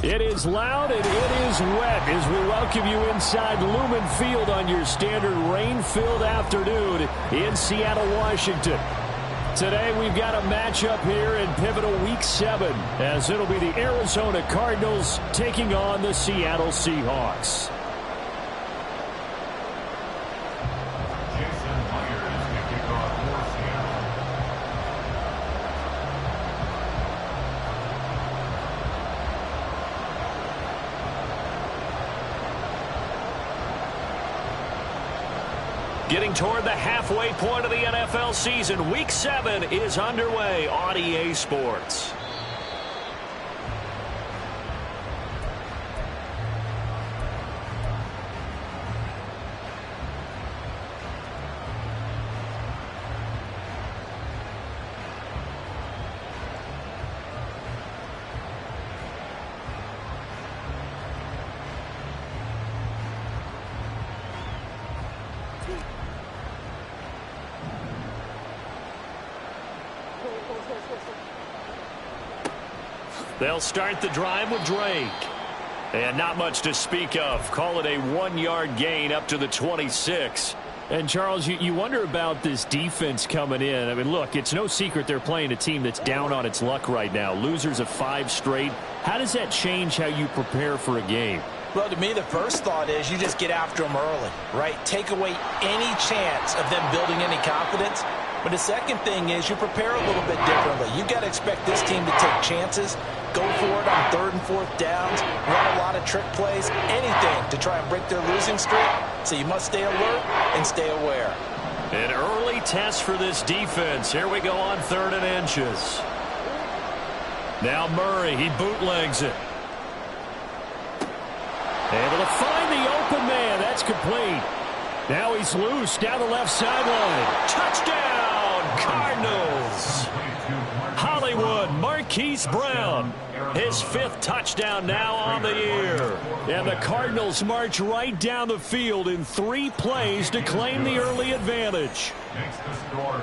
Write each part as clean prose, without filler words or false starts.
It is loud and it is wet as we welcome you inside Lumen Field on your standard rain-filled afternoon in Seattle, Washington. Today we've got a matchup here in pivotal Week 7 as it'll be the Arizona Cardinals taking on the Seattle Seahawks. Getting toward the halfway point of the NFL season, Week 7 is underway on EA Sports. They'll start the drive with Drake. And not much to speak of. Call it a 1-yard gain up to the 26. And, Charles, you wonder about this defense coming in. I mean, look, it's no secret they're playing a team that's down on its luck right now. Losers of 5 straight. How does that change how you prepare for a game? Well, to me, the first thought is you just get after them early, right? Take away any chance of them building any confidence. But the second thing is you prepare a little bit differently. You've got to expect this team to take chances, go for it on 3rd and 4th downs, run a lot of trick plays, anything to try and break their losing streak. So you must stay alert and stay aware. An early test for this defense. Here we go on 3rd and inches. Now Murray, he bootlegs it. Able to find the open man. That's complete. Now he's loose down the left sideline. Touchdown, Cardinals. Hollywood, Marquise Brown. His 5th touchdown now on the year. And the Cardinals march right down the field in 3 plays to claim the early advantage.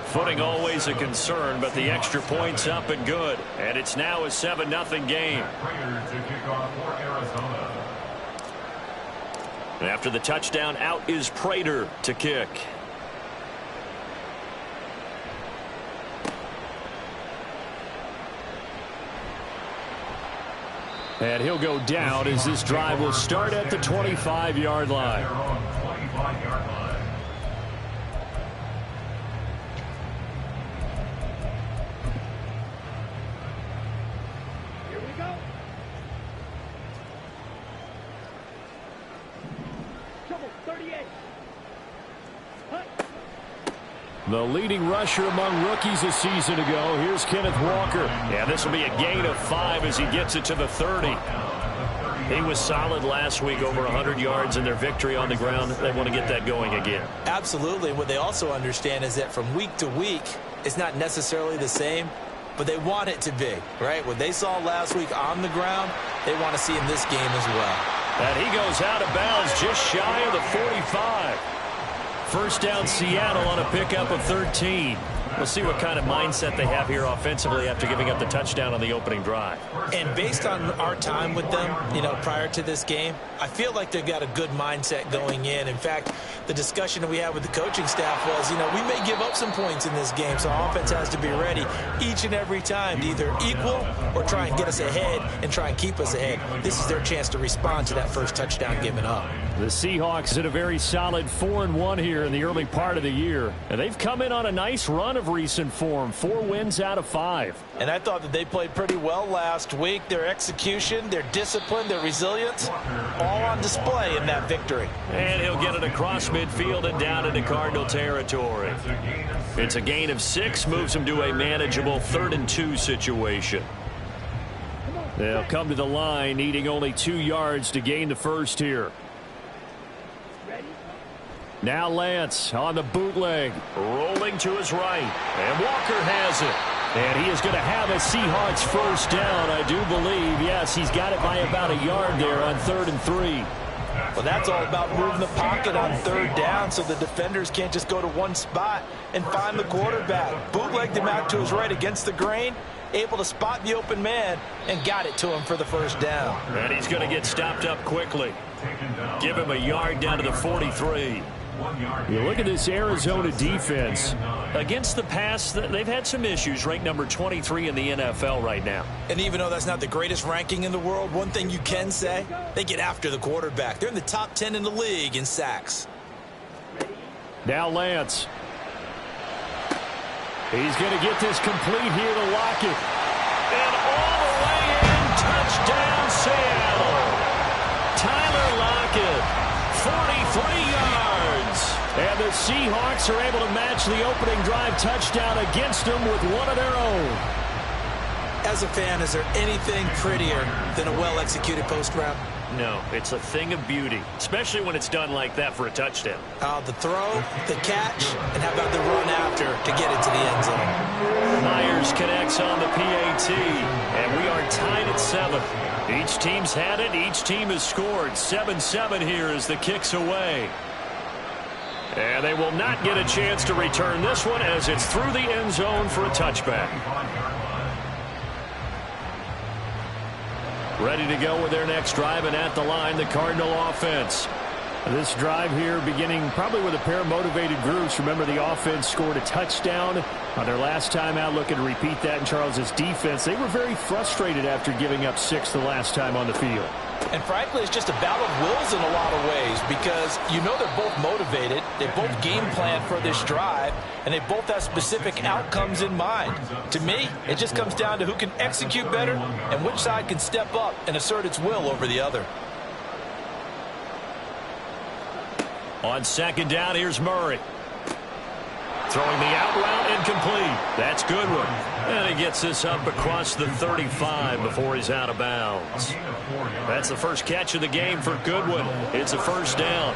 Footing always a concern, but the extra point's up and good. And it's now a 7-0 game. And after the touchdown, out is Prater to kick. And he'll go down as this drive will start at the 25-yard line. Here we go. Trouble, 38. The leading rusher among rookies a season ago. Here's Kenneth Walker. Yeah, this will be a gain of 5 as he gets it to the 30. He was solid last week, over 100 yards in their victory on the ground. They want to get that going again. Absolutely. What they also understand is that from week to week, it's not necessarily the same, but they want it to be, right? What they saw last week on the ground, they want to see in this game as well. And he goes out of bounds just shy of the 45. First down, Seattle on a pickup of 13. We'll see what kind of mindset they have here offensively after giving up the touchdown on the opening drive. And based on our time with them, prior to this game, I feel like they've got a good mindset going in. In fact, the discussion that we had with the coaching staff was, we may give up some points in this game, so our offense has to be ready each and every time to either equal or try and get us ahead and try and keep us ahead. This is their chance to respond to that first touchdown given up. The Seahawks had a very solid 4-1 here in the early part of the year. And they've come in on a nice run of recent form. 4 wins out of 5. And I thought that they played pretty well last week. Their execution, their discipline, their resilience, all on display in that victory. And he'll get it across midfield and down into Cardinal territory. It's a gain of 6, moves him to a manageable 3rd and 2 situation. They'll come to the line, needing only 2 yards to gain the first here. Now Lance on the bootleg, rolling to his right, and Walker has it. And he is going to have a Seahawks first down, I do believe. Yes, he's got it by about a yard there on 3rd and 3. Well, that's all about moving the pocket on third down so the defenders can't just go to one spot and find the quarterback. Bootlegged him out to his right against the grain, able to spot the open man, and got it to him for the first down. And he's going to get stopped up quickly. Give him a yard down to the 43. You look at this Arizona defense. Against the pass, they've had some issues. Ranked number 23 in the NFL right now. And even though that's not the greatest ranking in the world, one thing you can say, they get after the quarterback. They're in the top 10 in the league in sacks. Now Lance. He's going to get this complete here to Lockett. And all the way in, touchdown Seattle. Tyler Lockett, 43 yards. And the Seahawks are able to match the opening drive touchdown against them with one of their own. As a fan, is there anything prettier than a well-executed post route? No, it's a thing of beauty, especially when it's done like that for a touchdown. The throw, the catch, and how about the run after to get it to the end zone? Myers connects on the PAT, and we are tied at 7. Each team's had it. Each team has scored. 7-7 here as the kick's away. And they will not get a chance to return this one as it's through the end zone for a touchback. Ready to go with their next drive, and at the line, the Cardinal offense. This drive here beginning probably with a pair of motivated groups. Remember, the offense scored a touchdown on their last time out. Looking to repeat that in Charles's defense. They were very frustrated after giving up 6 the last time on the field. And frankly, it's just a battle of wills in a lot of ways because you know they're both motivated. They both game plan for this drive, and they both have specific outcomes in mind. To me, it just comes down to who can execute better and which side can step up and assert its will over the other. On second down, here's Murray. Throwing the out route incomplete. That's Goodwin. And he gets this up across the 35 before he's out of bounds. That's the first catch of the game for Goodwin. It's a first down.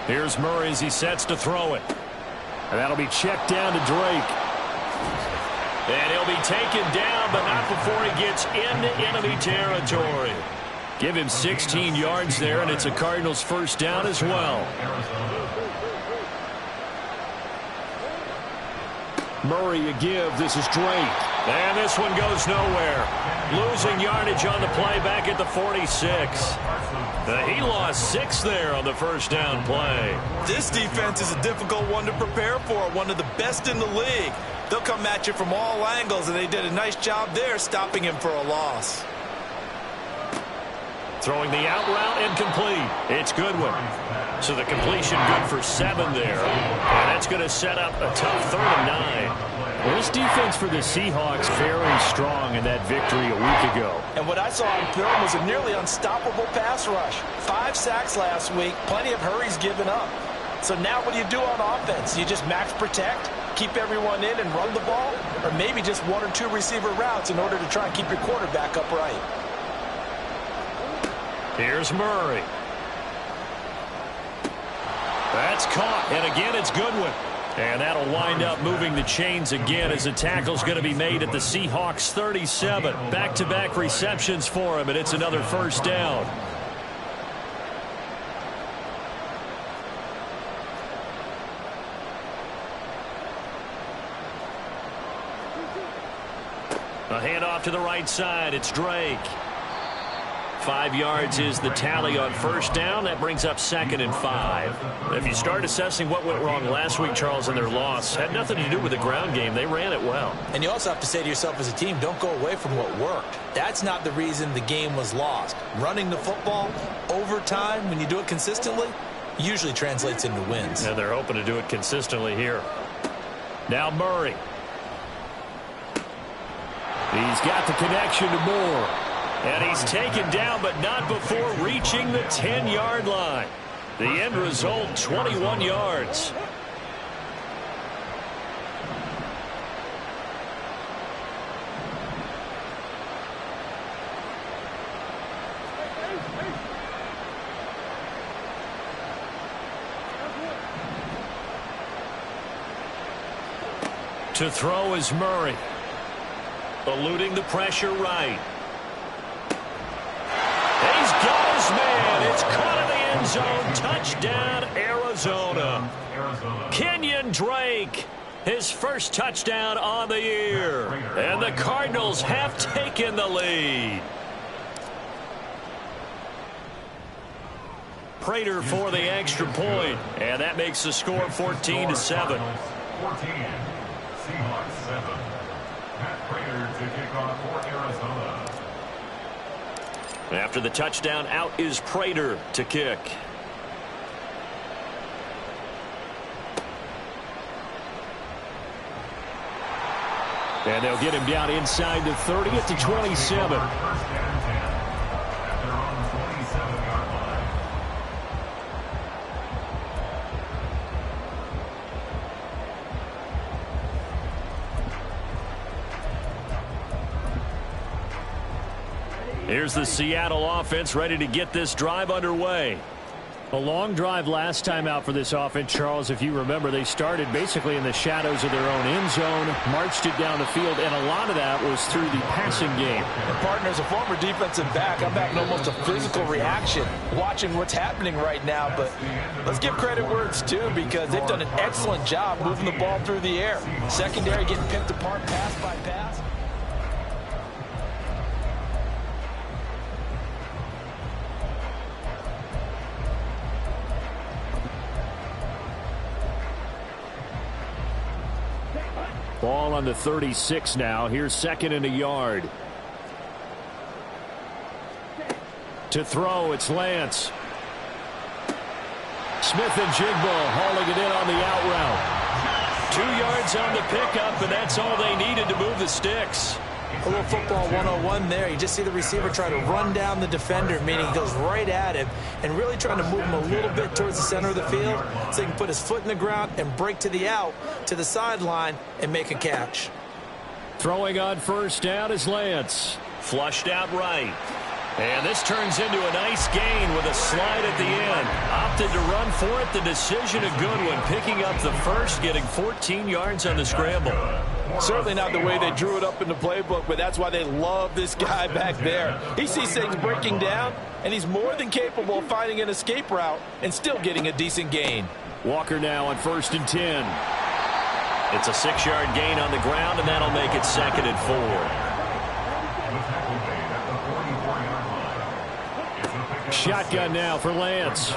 Here's Murray as he sets to throw it. And that'll be checked down to Drake. And he'll be taken down, but not before he gets into enemy territory. Give him 16 yards there, and it's a Cardinals first down as well. Murray a give. This is Drake. And this one goes nowhere. Losing yardage on the play back at the 46. He lost 6 there on the first down play. This defense is a difficult one to prepare for, one of the best in the league. They'll come at you from all angles, and they did a nice job there stopping him for a loss. Throwing the out route incomplete. It's Goodwin. So the completion good for 7 there. And that's going to set up a tough 3rd and 9. Well, this defense for the Seahawks very strong in that victory a week ago. And what I saw on film was a nearly unstoppable pass rush. 5 sacks last week, plenty of hurries given up. So now what do you do on offense? You just max protect, keep everyone in and run the ball? Or maybe just 1 or 2 receiver routes in order to try and keep your quarterback upright? Here's Murray. That's caught, and again it's Goodwin. And that'll wind up moving the chains again as a tackle's going to be made at the Seahawks 37. Back-to-back receptions for him, and it's another first down. A handoff to the right side. It's Drake. 5 yards is the tally on first down. That brings up 2nd and 5. If you start assessing what went wrong last week, Charles, in their loss, had nothing to do with the ground game. They ran it well. And you also have to say to yourself as a team, don't go away from what worked. That's not the reason the game was lost. Running the football over time, when you do it consistently, usually translates into wins. And they're hoping to do it consistently here. Now Murray. He's got the connection to Moore. And he's taken down, but not before reaching the 10-yard line. The end result, 21 yards. To throw is Murray. Eluding the pressure right. He's got his man. It's caught in the end zone. Touchdown, Arizona. Kenyon Drake, his first touchdown on the year. And the Cardinals have taken the lead. Prater for the extra point, and that makes the score 14-7. 14, Seahawks 7. Matt Prater to kick off for Arizona. After the touchdown, out is Prater to kick. And they'll get him down inside the 30 at the 27. Here's the Seattle offense ready to get this drive underway. A long drive last time out for this offense, Charles. If you remember, they started basically in the shadows of their own end zone, marched it down the field, and a lot of that was through the passing game. And partners, a former defensive back, I'm having almost a physical reaction watching what's happening right now. But let's give credit where it's due, because they've done an excellent job moving the ball through the air. Secondary getting picked apart pass by pass. Ball on the 36 now. Here's second and a yard. To throw, it's Lance. Smith and Jigbo hauling it in on the out route. 2 yards on the pickup, and that's all they needed to move the sticks. A little football 101 there. You just see the receiver try to run down the defender, meaning he goes right at him and really trying to move him a little bit towards the center of the field so he can put his foot in the ground and break to the out, to the sideline, and make a catch. Throwing on first down is Lance. Flushed out right. And this turns into a nice gain with a slide at the end. Opted to run for it. The decision a good one. Picking up the first, getting 14 yards on the scramble. Certainly not the way they drew it up in the playbook, but that's why they love this guy back there. He sees things breaking down, and he's more than capable of finding an escape route and still getting a decent gain. Walker now on 1st and 10. It's a 6-yard gain on the ground, and that'll make it 2nd and 4. Shotgun now for Lance.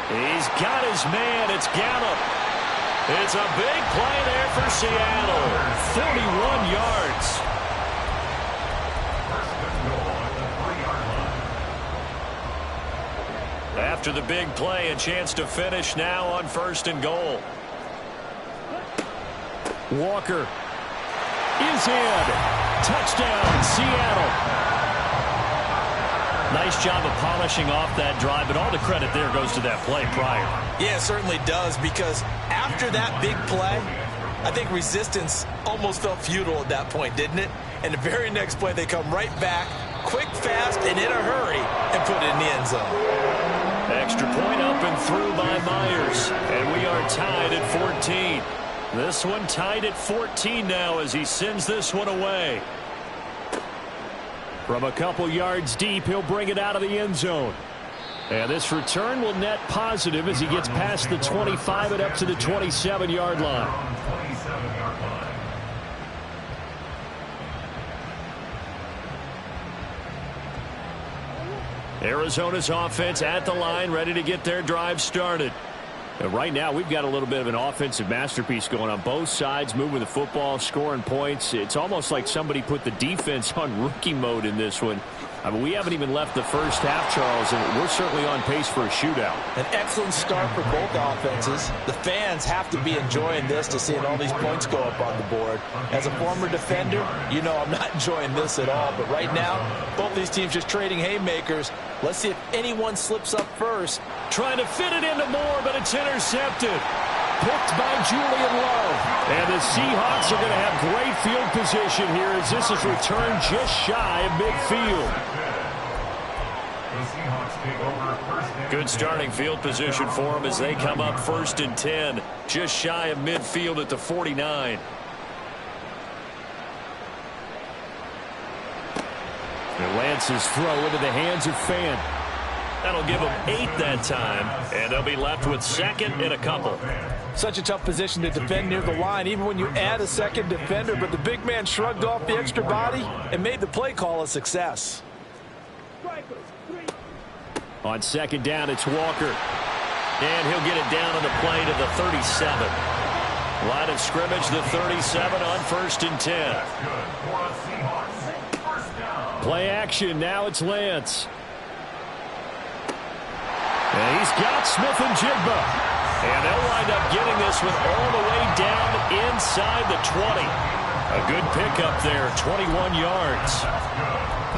He's got his man. It's Gallup. It's a big play there for Seattle. 41 yards. After the big play, a chance to finish now on 1st and goal. Walker is in. Touchdown, Seattle. Nice job of polishing off that drive, but all the credit there goes to that play prior. Yeah, it certainly does, because after that big play, I think resistance almost felt futile at that point, didn't it? And the very next play, they come right back, quick, fast, and in a hurry, and put it in the end zone. Extra point up and through by Myers, and we are tied at 14. This one tied at 14 now as he sends this one away. From a couple yards deep, he'll bring it out of the end zone. And this return will net positive as he gets past the 25 and up to the 27-yard line. Arizona's offense at the line, ready to get their drive started. And right now, we've got a little bit of an offensive masterpiece going on both sides, moving the football, scoring points. It's almost like somebody put the defense on rookie mode in this one. I mean, we haven't even left the first half, Charles, and we're certainly on pace for a shootout. An excellent start for both offenses. The fans have to be enjoying this to seeing all these points go up on the board. As a former defender, you know I'm not enjoying this at all. But right now, both these teams just trading haymakers. Let's see if anyone slips up first. Trying to fit it into Moore, but it's intercepted. Picked by Julian Love. And the Seahawks are going to have great field position here as this is returned just shy of midfield. Good starting field position for them as they come up 1st and 10, just shy of midfield at the 49. Lance's throw into the hands of Fan. That'll give them 8 that time, and they'll be left with second and a couple. Such a tough position to defend near the line, even when you add a second defender, but the big man shrugged off the extra body and made the play call a success. On second down, it's Walker. And he'll get it down on the play to the 37. Line of scrimmage, the 37 on 1st and 10. Play action, now it's Lance. And he's got Smith and Jigba. And they'll wind up getting this one all the way down inside the 20. A good pickup there, 21 yards.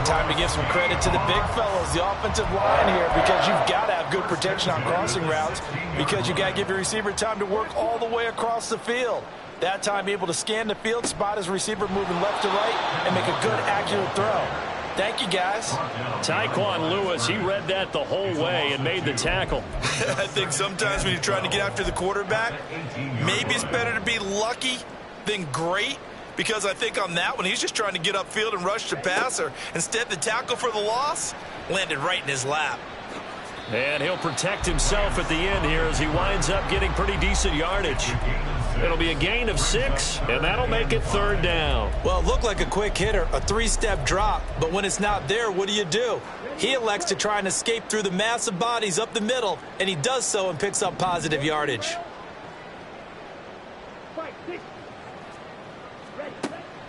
Time to give some credit to the big fellas, the offensive line here, because you've got to have good protection on crossing routes, because you got to give your receiver time to work all the way across the field. That time, able to scan the field, spot his receiver moving left to right, and make a good, accurate throw. Thank you, guys. Tyquan Lewis, he read that the whole way and made the tackle. I think sometimes when you're trying to get after the quarterback, maybe it's better to be lucky than great, because I think on that one, he's just trying to get upfield and rush the passer. Instead, the tackle for the loss landed right in his lap. And he'll protect himself at the end here as he winds up getting pretty decent yardage. It'll be a gain of 6, and that'll make it 3rd down. Well, it looked like a quick hitter, a 3-step drop, but when it's not there, what do? He elects to try and escape through the massive bodies up the middle, and he does so and picks up positive yardage.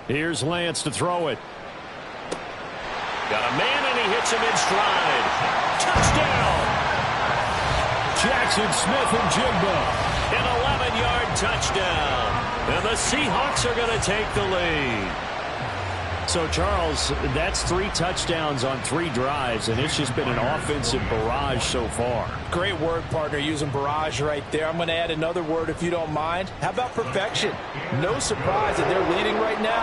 Here's Lance to throw it. Got a man, and he hits him in stride. Touchdown! Jackson Smith and Jigba. An 11-yard touchdown. And the Seahawks are going to take the lead. So, Charles, that's 3 touchdowns on 3 drives, and it's just been an offensive barrage so far. Great word, partner, using barrage right there. I'm going to add another word if you don't mind. How about perfection? No surprise that they're leading right now.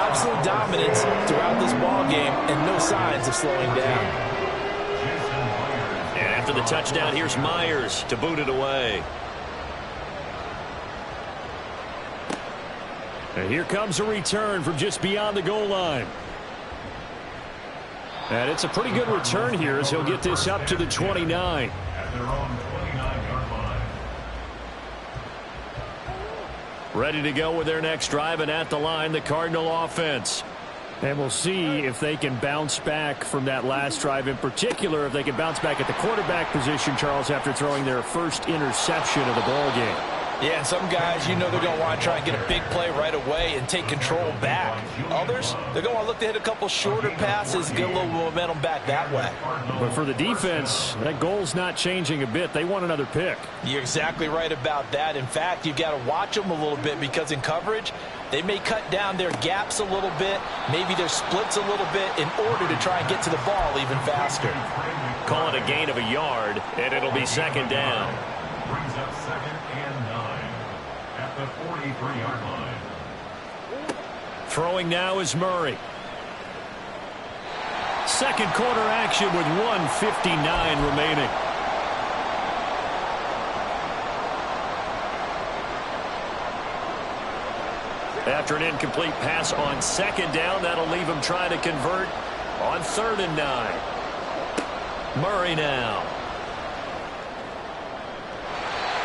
Absolute dominance throughout this ball game, and no signs of slowing down. And after the touchdown, here's Myers to boot it away. And here comes a return from just beyond the goal line. And it's a pretty good return here as he'll get this up to the 29. At their own 29-yard line. Ready to go with their next drive, and at the line, the Cardinal offense. And we'll see if they can bounce back from that last drive, in particular if they can bounce back at the quarterback position, Charles, after throwing their first interception of the ball game. Yeah, and some guys, they're going to want to try and get a big play right away and take control back. Others, they're going to look to hit a couple shorter passes and get a little momentum back that way. But for the defense, that goal's not changing a bit. They want another pick. You're exactly right about that. In fact, you've got to watch them a little bit, because in coverage, they may cut down their gaps a little bit, maybe their splits a little bit, in order to try and get to the ball even faster. Call it a gain of a yard, and it'll be 2nd down. Brings up 2nd and 9 at the 43-yard line. Throwing now is Murray. Second quarter action with 1:59 remaining. After an incomplete pass on 2nd down, that'll leave him trying to convert on 3rd and 9. Murray now.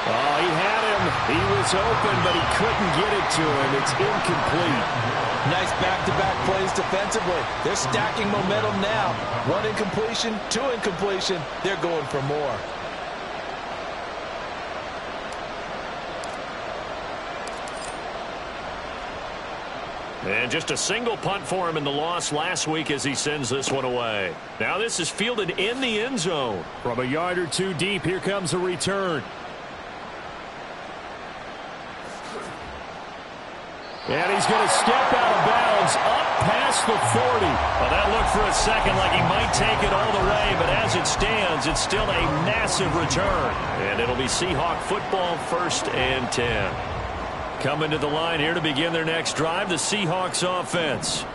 Oh, he had him. He was open, but he couldn't get it to him. It's incomplete. Nice back-to-back plays defensively. They're stacking momentum now. 1 incompletion, 2 incompletion. They're going for more. And just a single punt for him in the loss last week as he sends this one away. Now this is fielded in the end zone. From a yard or 2 deep, here comes a return. And he's going to step out of bounds up past the 40. Well, that looked for a second like he might take it all the way, but as it stands, it's still a massive return. And it'll be Seahawk football, 1st and 10. Coming to the line here to begin their next drive, the Seahawks offense.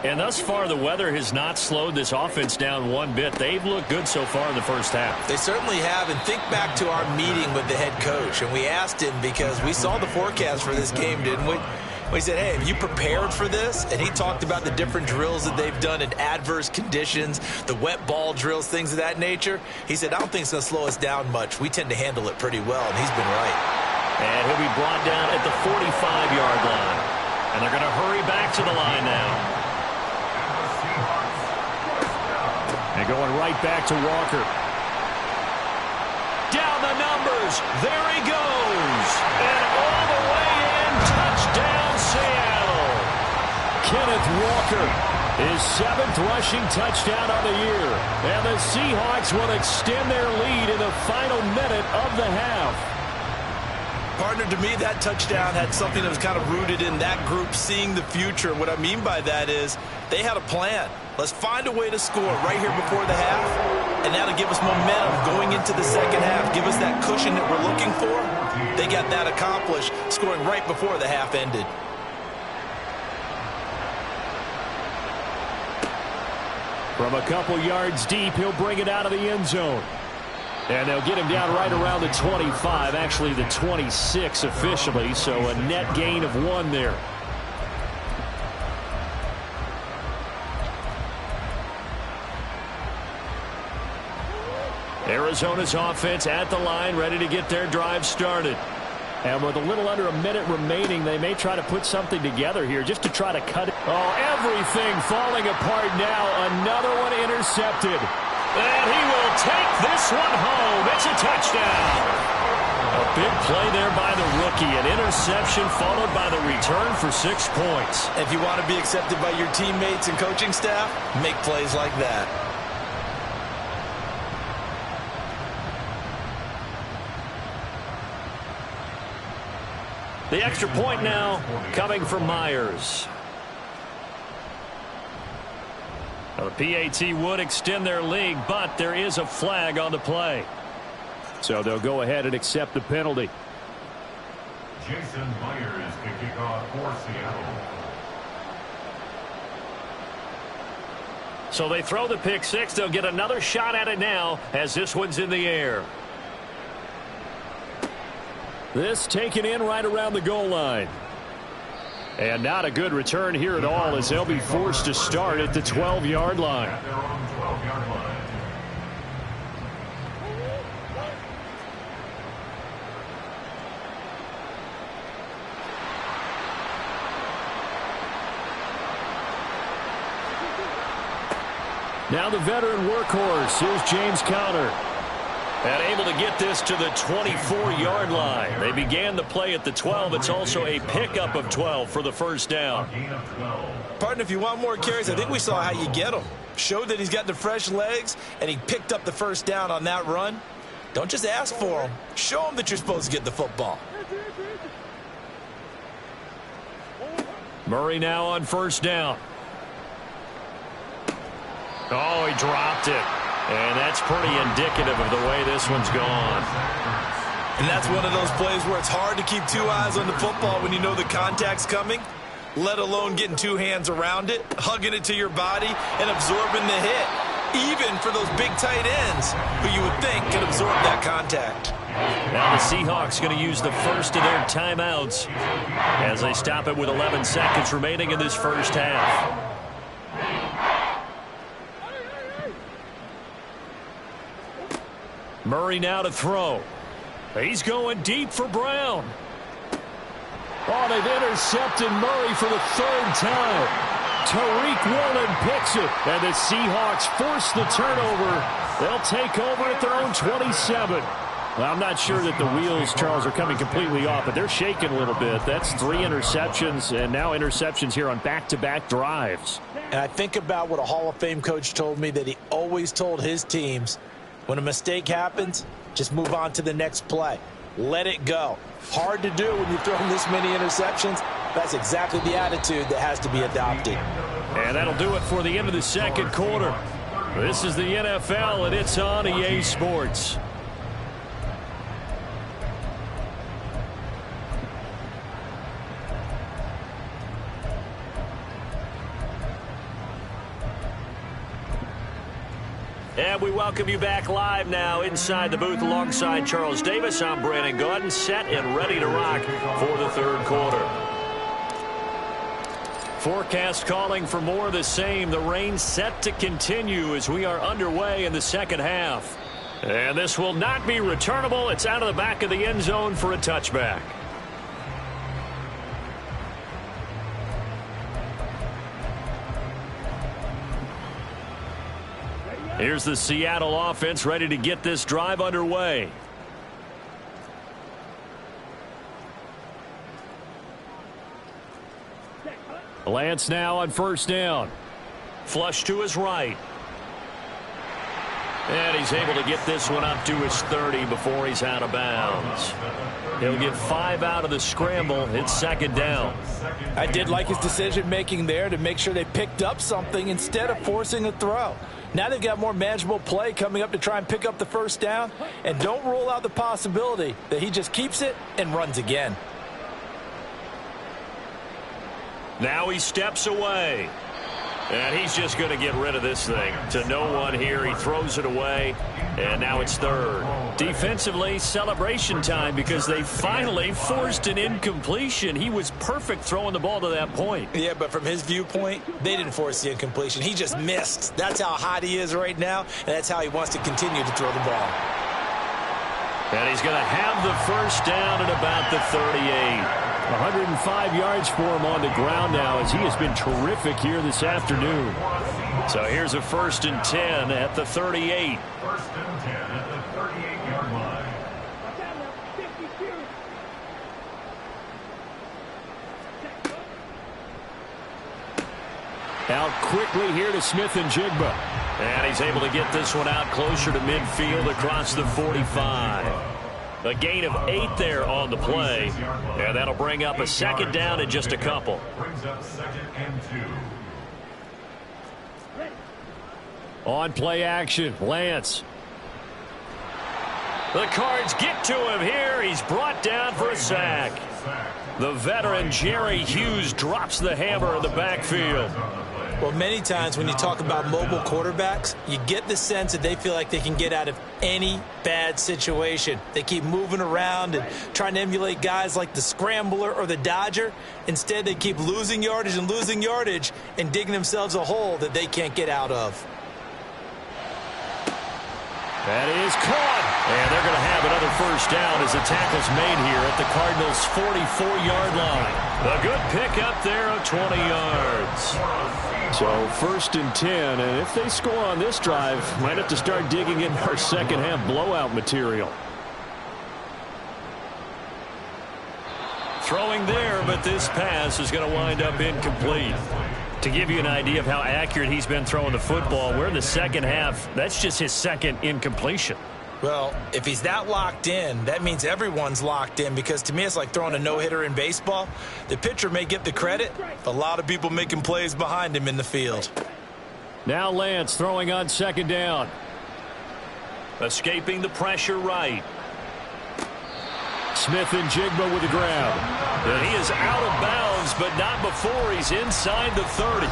And thus far, the weather has not slowed this offense down one bit. They've looked good so far in the first half. They certainly have, and think back to our meeting with the head coach, and we asked him, because we saw the forecast for this game, didn't we? Well, he said, hey, have you prepared for this? And he talked about the different drills that they've done in adverse conditions, the wet ball drills, things of that nature. He said, I don't think it's going to slow us down much. We tend to handle it pretty well, and he's been right. And he'll be brought down at the 45-yard line. And they're going to hurry back to the line now. And going right back to Walker. Down the numbers. There he goes. And all the way in. Touchdown, Seattle. Kenneth Walker, his 7th rushing touchdown on the year. And the Seahawks will extend their lead in the final minute of the half. Partner, to me, that touchdown had something that was kind of rooted in that group seeing the future. And what I mean by that is they had a plan. Let's find a way to score right here before the half, and that'll give us momentum going into the second half, give us that cushion that we're looking for. They got that accomplished, scoring right before the half ended. From a couple yards deep, he'll bring it out of the end zone. And they'll get him down right around the 25, actually the 26 officially, so a net gain of 1 there. Arizona's offense at the line, ready to get their drive started. And with a little under a minute remaining, they may try to put something together here just to try to cut it. Oh, everything falling apart now. Another one intercepted. And he will take this one home. It's a touchdown. A big play there by the rookie. An interception followed by the return for 6 points. If you want to be accepted by your teammates and coaching staff, make plays like that. The extra point now coming from Myers. Well, the PAT would extend their lead, but there is a flag on the play. So they'll go ahead and accept the penalty. Jason Myers to kick off for Seattle. So they throw the pick six. They'll get another shot at it now as this one's in the air. This taken in right around the goal line. And not a good return here at all as they'll be forced to start at the 12-yard line. At their own 12-yard line. Now the veteran workhorse. Here's James Conner. And able to get this to the 24-yard line. They began the play at the 12. It's also a pickup of 12 for the first down. Partner, if you want more carries, I think we saw how you get them. Showed that he's got the fresh legs, and he picked up the first down on that run. Don't just ask for them. Show them that you're supposed to get the football. Murray now on first down. Oh, he dropped it. And that's pretty indicative of the way this one's gone. And that's one of those plays where it's hard to keep 2 eyes on the football when you know the contact's coming, let alone getting 2 hands around it, hugging it to your body, and absorbing the hit. Even for those big tight ends who you would think could absorb that contact. Now the Seahawks going to use the first of their timeouts as they stop it with 11 seconds remaining in this first half. Murray now to throw. He's going deep for Brown. Oh, they've intercepted Murray for the 3rd time. Tariq Woolen picks it, and the Seahawks force the turnover. They'll take over at their own 27. Well, I'm not sure that the wheels, Charles, are coming completely off, but they're shaking a little bit. That's 3 interceptions, and now interceptions here on back-to-back drives. And I think about what a Hall of Fame coach told me that he always told his teams, when a mistake happens, just move on to the next play. Let it go. Hard to do when you've thrown this many interceptions. That's exactly the attitude that has to be adopted. And that'll do it for the end of the second quarter. This is the NFL, and it's on EA Sports. And we welcome you back live now inside the booth alongside Charles Davis. I'm Brandon Gaudin, set and ready to rock for the third quarter. Forecast calling for more of the same. The rain set to continue as we are underway in the second half. And this will not be returnable. It's out of the back of the end zone for a touchback. Here's the Seattle offense ready to get this drive underway. Lance now on first down. Flush to his right. And he's able to get this one up to his 30 before he's out of bounds. He'll get 5 out of the scramble. It's second down. I did like his decision-making there to make sure they picked up something instead of forcing a throw. Now they've got more manageable play coming up to try and pick up the first down. And don't rule out the possibility that he just keeps it and runs again. Now he steps away. And he's just going to get rid of this thing. To no one here. He throws it away. And now it's third. Defensively, celebration time because they finally forced an incompletion. He was perfect throwing the ball to that point. Yeah, but from his viewpoint, they didn't force the incompletion. He just missed. That's how hot he is right now, and that's how he wants to continue to throw the ball. And he's going to have the first down at about the 38. 105 yards for him on the ground now as he has been terrific here this afternoon. So here's a 1st and 10 at the 38. 1st and 10 at the 38-yard line. Out quickly here to Smith-Njigba. And he's able to get this one out closer to midfield across the 45. A gain of 8 there on the play. And that'll bring up a second down in just a couple. Brings up 2nd and 2. On play action, Lance. The Cards get to him here. He's brought down for a sack. The veteran Jerry Hughes drops the hammer in the backfield. Well, many times when you talk about mobile quarterbacks, you get the sense that they feel like they can get out of any bad situation. They keep moving around and trying to emulate guys like the Scrambler or the Dodger. Instead, they keep losing yardage and digging themselves a hole that they can't get out of. That is caught. And they're going to have another first down as the tackle's made here at the Cardinals' 44-yard line. A good pickup there of 20 yards. So 1st and 10, and if they score on this drive, might have to start digging in our second half blowout material. Throwing there, but this pass is going to wind up incomplete. To give you an idea of how accurate he's been throwing the football, we're in the second half. That's just his second incompletion. Well, if he's that locked in, that means everyone's locked in, because to me it's like throwing a no-hitter in baseball. The pitcher may get the credit, but a lot of people making plays behind him in the field. Now Lance throwing on second down. Escaping the pressure right. Smith-Njigba with the grab. And he is out of bounds, but not before he's inside the 30.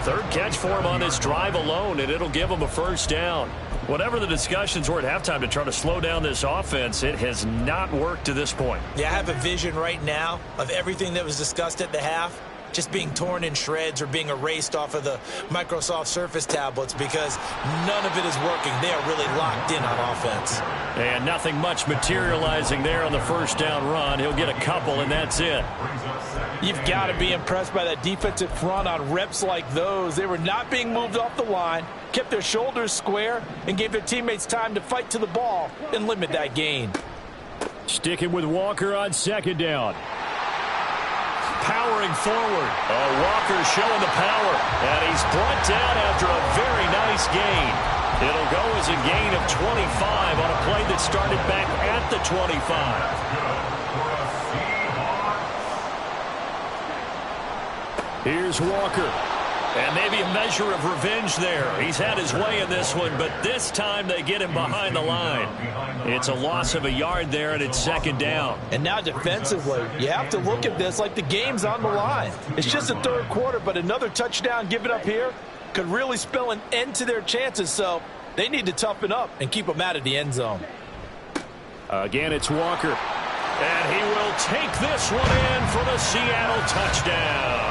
Third catch for him on this drive alone, and it'll give him a first down. Whatever the discussions were at halftime to try to slow down this offense, it has not worked to this point. Yeah, I have a vision right now of everything that was discussed at the half just being torn in shreds or being erased off of the Microsoft Surface tablets, because none of it is working. They are really locked in on offense. And nothing much materializing there on the first down run. He'll get a couple, and that's it. You've got to be impressed by that defensive front on reps like those. They were not being moved off the line, kept their shoulders square, and gave their teammates time to fight to the ball and limit that gain. Sticking with Walker on second down. Powering forward. Walker showing the power. And he's brought down after a very nice gain. It'll go as a gain of 25 on a play that started back at the 25. Here's Walker. And maybe a measure of revenge there. He's had his way in this one, but this time they get him behind the line. It's a loss of a yard there, and it's second down. And now defensively, you have to look at this like the game's on the line. It's just the third quarter, but another touchdown given up here could really spell an end to their chances, so they need to toughen up and keep them out of the end zone. Again, it's Walker. And he will take this one in for the Seattle touchdown.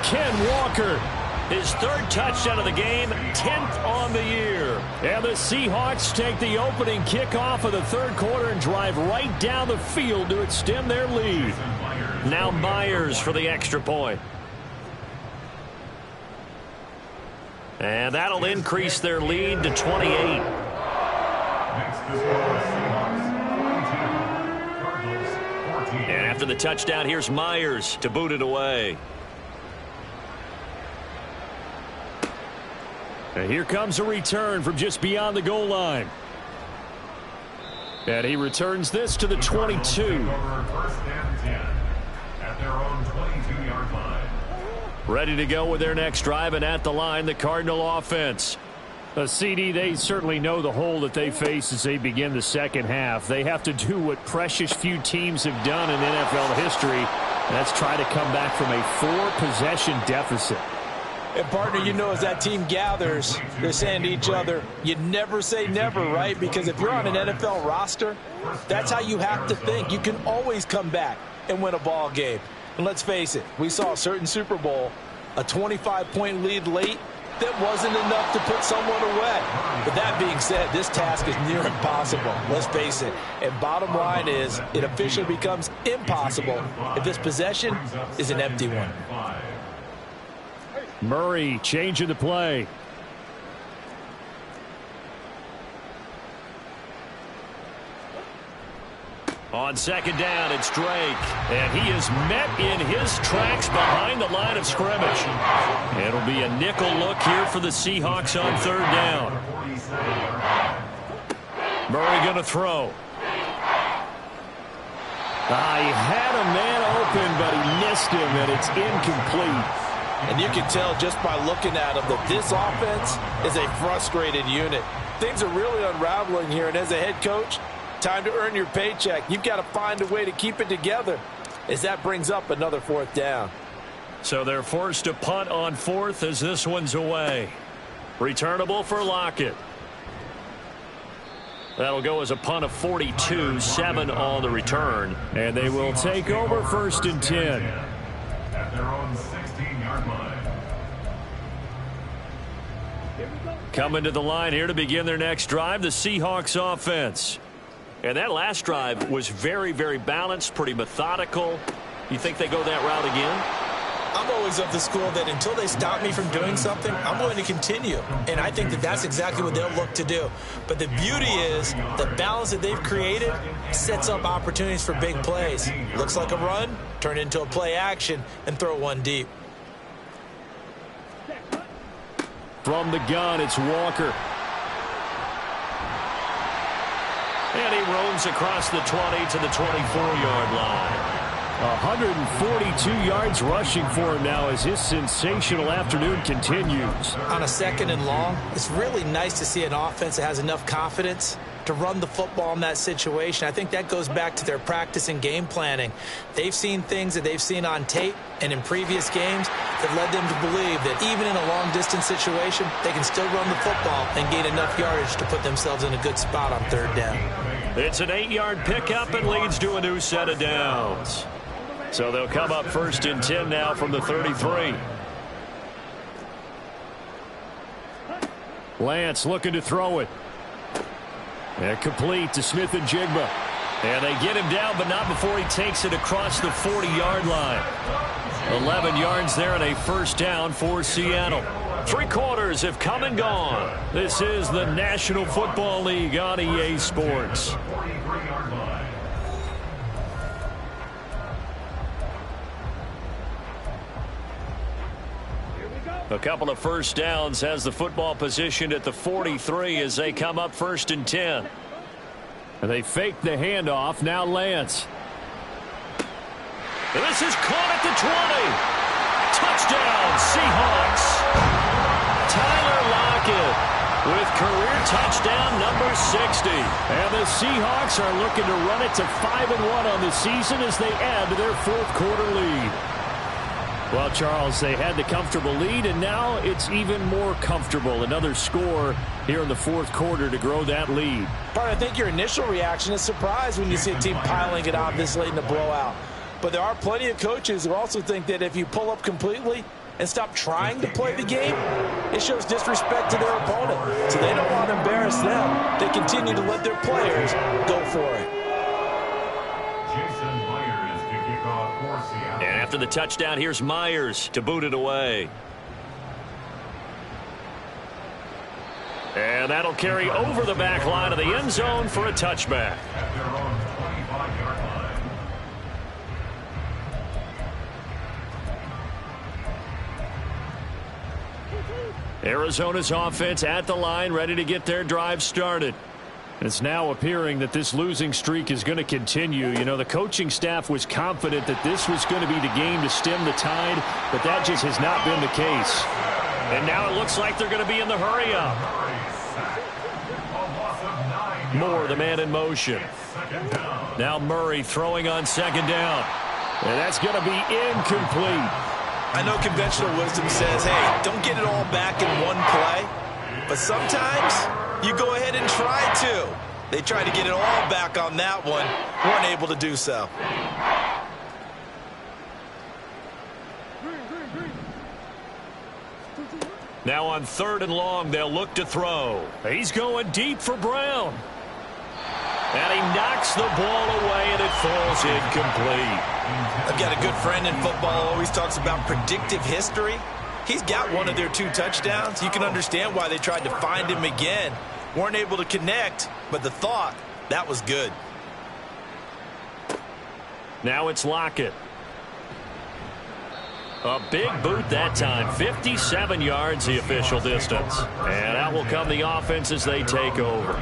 Ken Walker. His third touchdown of the game, 10th on the year. And the Seahawks take the opening kickoff of the third quarter and drive right down the field to extend their lead. Now Myers for the extra point. And that'll increase their lead to 28. And after the touchdown, here's Myers to boot it away. And here comes a return from just beyond the goal line. And he returns this to the 22. First and 10 at their own 22-yard line. Ready to go with their next drive, and at the line, the Cardinal offense. CD, they certainly know the hole that they face as they begin the second half. They have to do what precious few teams have done in NFL history. That's try to come back from a 4-possession deficit. And, partner, you know, as that team gathers, they're saying to each other, you never say never, right? Because if you're on an NFL roster, that's how you have to think. You can always come back and win a ball game. And let's face it, we saw a certain Super Bowl, a 25-point lead late, that wasn't enough to put someone away. But that being said, this task is near impossible. Let's face it. And bottom line is, it officially becomes impossible if this possession is an empty one. Murray changing the play. On second down, it's Drake. And he is met in his tracks behind the line of scrimmage. It'll be a nickel look here for the Seahawks on third down. Murray going to throw. He had a man open, but he missed him, and it's incomplete. And you can tell just by looking at him that this offense is a frustrated unit. Things are really unraveling here, and as a head coach, time to earn your paycheck. You've got to find a way to keep it together as that brings up another fourth down. So they're forced to punt on fourth as this one's away. Returnable for Lockett. That'll go as a punt of 42, 7 on the return. And they will take over first and 10. At their own 16-yard line. Coming to the line here to begin their next drive, the Seahawks offense. And that last drive was very, very balanced, pretty methodical. You think they go that route again? I'm always of the school that until they stop me from doing something, I'm going to continue. And I think that that's exactly what they'll look to do. But the beauty is the balance that they've created sets up opportunities for big plays. Looks like a run, turn into a play action, and throw one deep. From the gun, it's Walker. And he roams across the 20 to the 24-yard line. 142 yards rushing for him now as his sensational afternoon continues. On a second and long, it's really nice to see an offense that has enough confidence to run the football in that situation. I think that goes back to their practice and game planning. They've seen things that they've seen on tape and in previous games that led them to believe that even in a long-distance situation, they can still run the football and gain enough yardage to put themselves in a good spot on third down. It's an 8-yard pickup and leads to a new set of downs. So they'll come up first and 10 now from the 33. Lance looking to throw it. And complete to Smith and Jigba. And they get him down, but not before he takes it across the 40-yard line. 11 yards there and a first down for Seattle. 3 quarters have come and gone. This is the National Football League on EA Sports. A couple of first downs has the football positioned at the 43 as they come up first and 10. And they fake the handoff. Now Lance. And this is caught at the 20. Touchdown, Seahawks. Tyler Lockett with career touchdown number 60. And the Seahawks are looking to run it to 5-1 on the season as they add to their fourth quarter lead. Well, Charles, they had the comfortable lead, and now it's even more comfortable. Another score here in the fourth quarter to grow that lead. But I think your initial reaction is surprise when you see a team piling it on this late in the blowout. But there are plenty of coaches who also think that if you pull up completely, and stop trying to play the game, it shows disrespect to their opponent. So they don't want to embarrass them. They continue to let their players go for it. And after the touchdown, here's Myers to boot it away. And that'll carry over the back line of the end zone for a touchback. At their own 25-yard line. Arizona's offense at the line, ready to get their drive started. It's now appearing that this losing streak is going to continue. You know, the coaching staff was confident that this was going to be the game to stem the tide, but that just has not been the case. And now it looks like they're going to be in the hurry-up. Moore, the man in motion. Now Murray throwing on second down. And that's going to be incomplete. I know conventional wisdom says, hey, don't get it all back in one play. But sometimes you go ahead and try to. They tried to get it all back on that one. Weren't able to do so. Now on 3rd and long, they'll look to throw. He's going deep for Brown. And he knocks the ball away, and it falls incomplete. I've got a good friend in football, always talks about predictive history. He's got one of their 2 touchdowns. You can understand why they tried to find him again. Weren't able to connect, but the thought, that was good. Now it's Lockett. A big boot that time. 57 yards the official distance. And out will come the offense as they take over.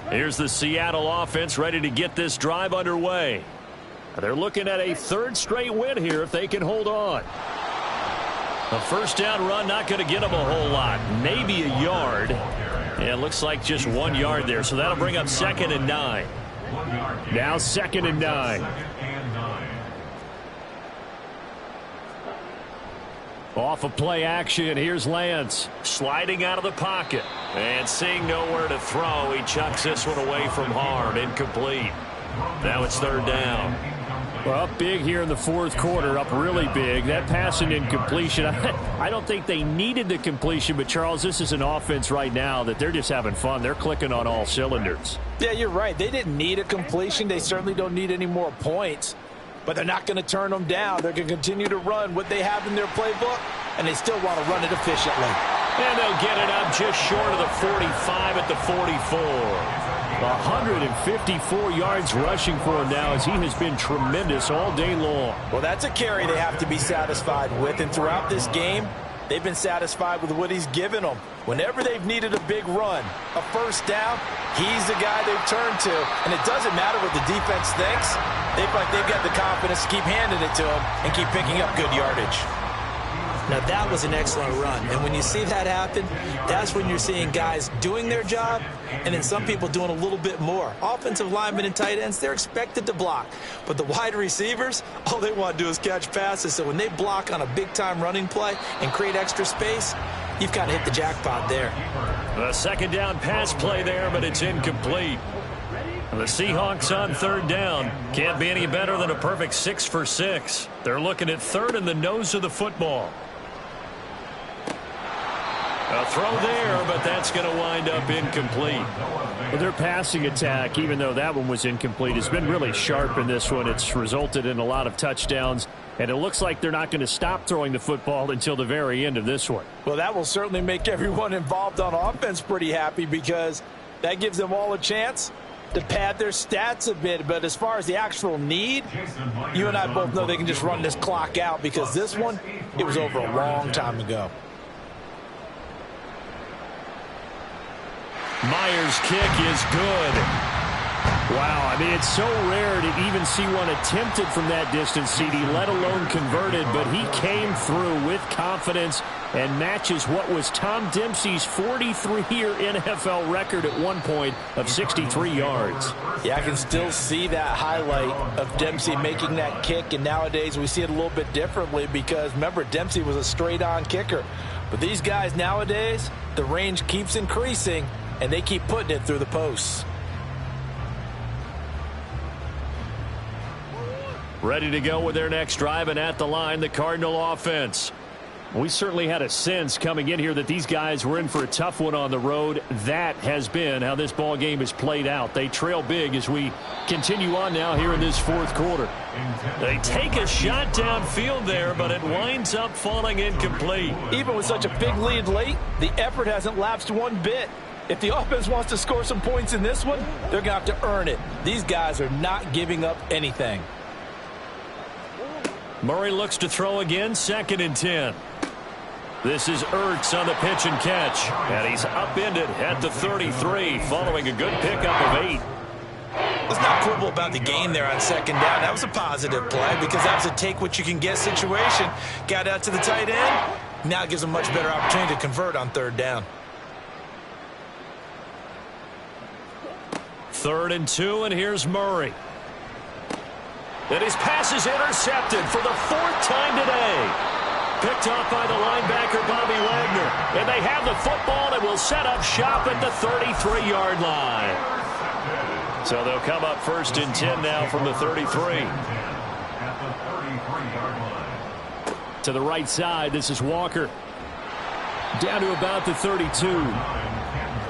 Here's the Seattle offense ready to get this drive underway. They're looking at a 3rd straight win here if they can hold on. A first down run not going to get them a whole lot. Maybe a yard. And it looks like just 1 yard there. So that'll bring up 2nd and 9. Now 2nd and 9. Off of play action, here's Lance. Sliding out of the pocket. And seeing nowhere to throw, he chucks this one away from harm. Incomplete. Now it's 3rd down. Well, up big here in the 4th quarter, up really big. That pass and incompletion, I don't think they needed the completion, but Charles, this is an offense right now that they're just having fun. They're clicking on all cylinders. Yeah, you're right. They didn't need a completion. They certainly don't need any more points. But they're not going to turn them down. They're going to continue to run what they have in their playbook, and they still want to run it efficiently. And they'll get it up just short of the 45 at the 44. 154 yards rushing for him now as he has been tremendous all day long. Well, that's a carry they have to be satisfied with, and throughout this game, they've been satisfied with what he's given them. Whenever they've needed a big run, a first down, he's the guy they've turned to. And it doesn't matter what the defense thinks. They feel like they've got the confidence to keep handing it to him and keep picking up good yardage. Now, that was an excellent run. And when you see that happen, that's when you're seeing guys doing their job and then some people doing a little bit more. Offensive linemen and tight ends, they're expected to block. But the wide receivers, all they want to do is catch passes. So when they block on a big-time running play and create extra space, you've kind of hit the jackpot there. A 2nd down pass play there, but it's incomplete. The Seahawks on 3rd down. Can't be any better than a perfect 6 for 6. They're looking at 3rd in the nose of the football. A throw there, but that's going to wind up incomplete. Well, their passing attack, even though that one was incomplete, has been really sharp in this one. It's resulted in a lot of touchdowns, and it looks like they're not going to stop throwing the football until the very end of this one. Well, that will certainly make everyone involved on offense pretty happy because that gives them all a chance to pad their stats a bit. But as far as the actual need, you and I both know they can just run this clock out because this one, it was over a long time ago. Myers' kick is good. Wow, I mean, it's so rare to even see one attempted from that distance, CD, let alone converted, but he came through with confidence and matches what was Tom Dempsey's 43-year NFL record at one point of 63 yards. Yeah, I can still see that highlight of Dempsey making that kick, and nowadays we see it a little bit differently because, remember, Dempsey was a straight-on kicker. But these guys nowadays, the range keeps increasing, and they keep putting it through the posts. Ready to go with their next drive, and at the line, the Cardinal offense. We certainly had a sense coming in here that these guys were in for a tough one on the road. That has been how this ball game has played out. They trail big as we continue on now here in this fourth quarter. They take a shot downfield there, but it winds up falling incomplete. Even with such a big lead late, the effort hasn't lapsed one bit. If the offense wants to score some points in this one, they're going to have to earn it. These guys are not giving up anything. Murray looks to throw again, 2nd and 10. This is Ertz on the pitch and catch, and he's upended at the 33 following a good pickup of 8. Let's not quibble about the gain there on 2nd down. That was a positive play because that was a take-what-you-can-get situation. Got out to the tight end. Now it gives them much better opportunity to convert on 3rd down. 3rd and 2, and here's Murray. And his pass is intercepted for the 4th time today. Picked off by the linebacker, Bobby Wagner. And they have the football and will set up shop at the 33-yard line. So they'll come up 1st and 10 now from the 33. To the right side, this is Walker. Down to about the 32.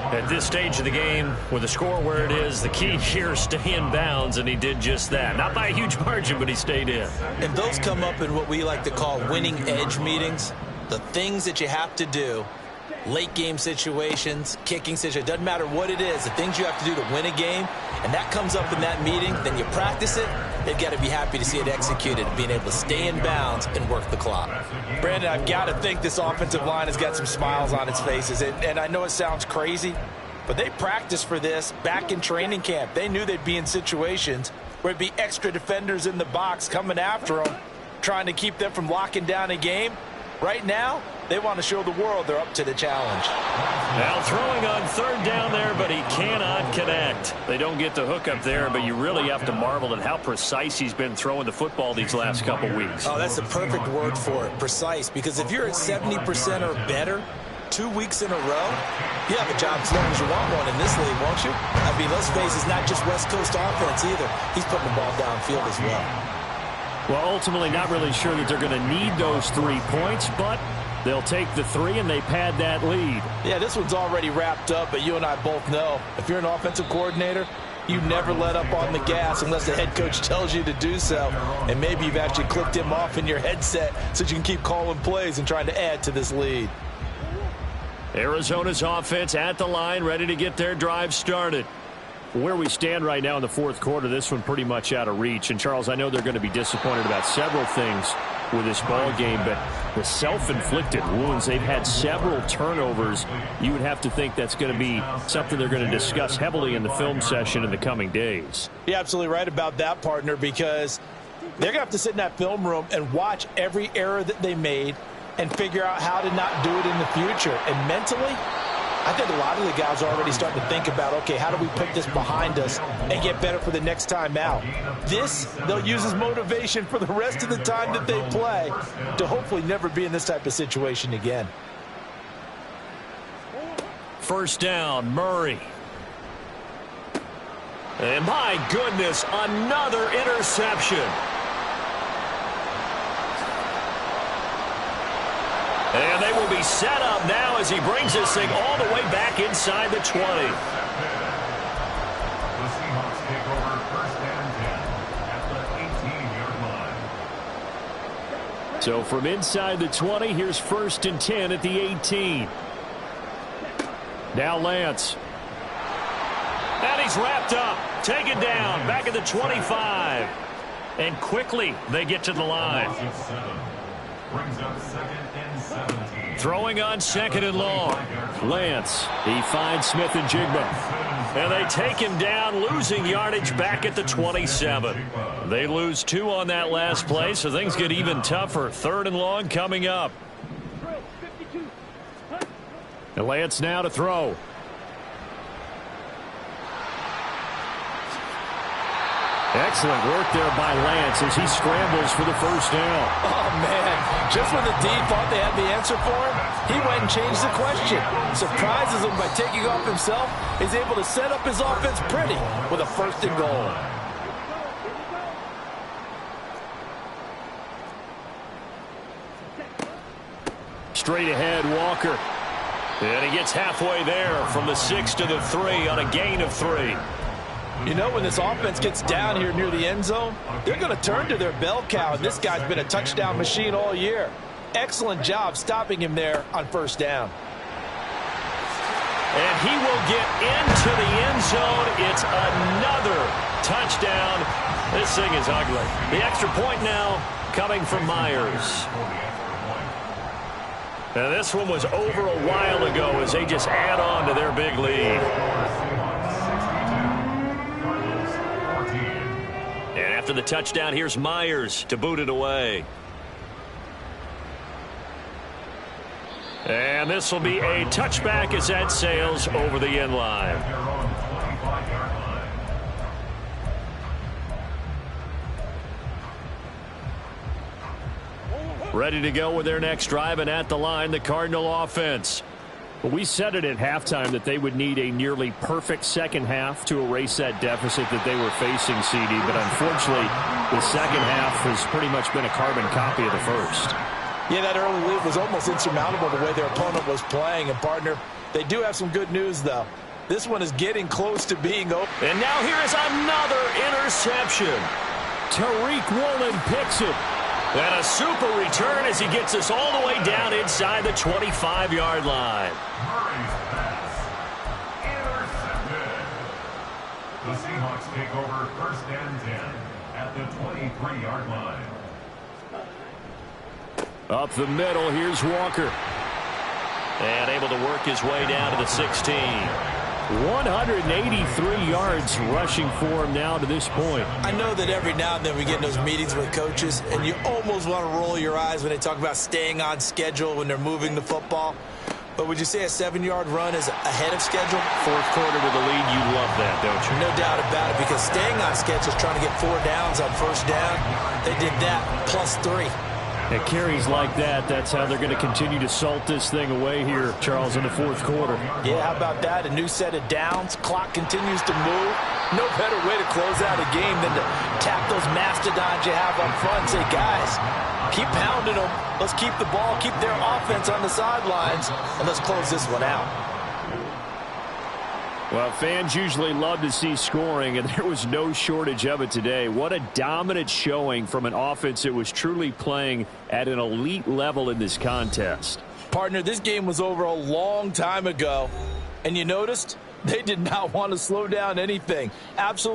At this stage of the game, with the score where it is, the key here is stay in bounds, and he did just that. Not by a huge margin, but he stayed in. And those come up in what we like to call winning edge meetings. The things that you have to do, late game situations, kicking situations, doesn't matter what it is, the things you have to do to win a game, and that comes up in that meeting, then you practice it, they've got to be happy to see it executed, being able to stay in bounds and work the clock. Brandon, I've got to think this offensive line has got some smiles on its faces, and I know it sounds crazy, but they practiced for this back in training camp. They knew they'd be in situations where it'd be extra defenders in the box coming after them, trying to keep them from locking down a game. Right now, they want to show the world they're up to the challenge. Now throwing on 3rd down there, but he cannot connect. They don't get the hook up there, but you really have to marvel at how precise he's been throwing the football these last couple weeks. Oh, that's the perfect word for it, precise. Because if you're at 70% or better 2 weeks in a row, you have a job as long as you want one in this league, won't you? I mean, let's face it, it's not just West Coast offense either. He's putting the ball downfield as well. Well, ultimately not really sure that they're going to need those 3 points, but they'll take the 3 and they pad that lead. Yeah, this one's already wrapped up, but you and I both know if you're an offensive coordinator, you never let up on the gas unless the head coach tells you to do so. And maybe you've actually clicked him off in your headset so you can keep calling plays and trying to add to this lead. Arizona's offense at the line, ready to get their drive started. Where we stand right now in the fourth quarter, this one pretty much out of reach. And, Charles, I know they're going to be disappointed about several things with this ball game, but the self-inflicted wounds, they've had several turnovers. You would have to think that's going to be something they're going to discuss heavily in the film session in the coming days. You're absolutely right about that, partner, because they're going to have to sit in that film room and watch every error that they made and figure out how to not do it in the future. And mentally, I think a lot of the guys are already starting to think about, okay, how do we put this behind us and get better for the next time out? This, they'll use as motivation for the rest of the time that they play to hopefully never be in this type of situation again. 1st down, Murray. And my goodness, another interception. And they will be set up now as he brings this thing all the way back inside the 20. The Seahawks take over 1st and 10 at the 18-yard line. So from inside the 20, here's 1st and 10 at the 18. Now Lance. And he's wrapped up, taken down, back at the 25. And quickly they get to the line. Brings up 2nd and 17. Throwing on 2nd and long. Lance, he finds Smith and Jigba. And they take him down, losing yardage back at the 27. They lose 2 on that last play, so things get even tougher. 3rd and long coming up. And Lance now to throw. Excellent work there by Lance as he scrambles for the first down. Oh, man. Just when the D thought they had the answer for him, he went and changed the question. Surprises him by taking off himself. He's able to set up his offense pretty with a 1st and goal. Straight ahead, Walker. And he gets halfway there from the 6 to the 3 on a gain of 3. You know, when this offense gets down here near the end zone, they're going to turn to their bell cow, and this guy's been a touchdown machine all year. Excellent job stopping him there on 1st down. And he will get into the end zone. It's another touchdown. This thing is ugly. The extra point now coming from Myers. Now this one was over a while ago as they just add on to their big lead. And after the touchdown, here's Myers to boot it away. And this will be a touchback as that sails over the end line. Ready to go with their next drive, and at the line, the Cardinal offense. But we said it at halftime that they would need a nearly perfect second half to erase that deficit that they were facing, CD. But unfortunately, the second half has pretty much been a carbon copy of the first. Yeah, that early lead was almost insurmountable the way their opponent was playing. And, partner, they do have some good news, though. This one is getting close to being over. And now here is another interception. Tariq Woolen picks it. And a super return as he gets us all the way down inside the 25-yard line. Murray's pass. Intercepted. The Seahawks take over 1st and 10 at the 23-yard line. Up the middle, here's Walker. And able to work his way down to the 16. 183 yards rushing for him now to this point. I know that every now and then we get in those meetings with coaches, and you almost want to roll your eyes when they talk about staying on schedule when they're moving the football. But would you say a 7-yard run is ahead of schedule? 4th quarter with the lead, you love that, don't you? No doubt about it, because staying on schedule is trying to get 4 downs on 1st down. They did that plus 3. At carries like that, that's how they're going to continue to salt this thing away here, Charles, in the 4th quarter. Yeah, how about that? A new set of downs. Clock continues to move. No better way to close out a game than to tap those mastodons you have up front and say, guys, keep pounding them. Let's keep the ball, keep their offense on the sidelines, and let's close this one out. Well, fans usually love to see scoring, and there was no shortage of it today. What a dominant showing from an offense that was truly playing at an elite level in this contest. Partner, this game was over a long time ago, and you noticed they did not want to slow down anything. Absolutely.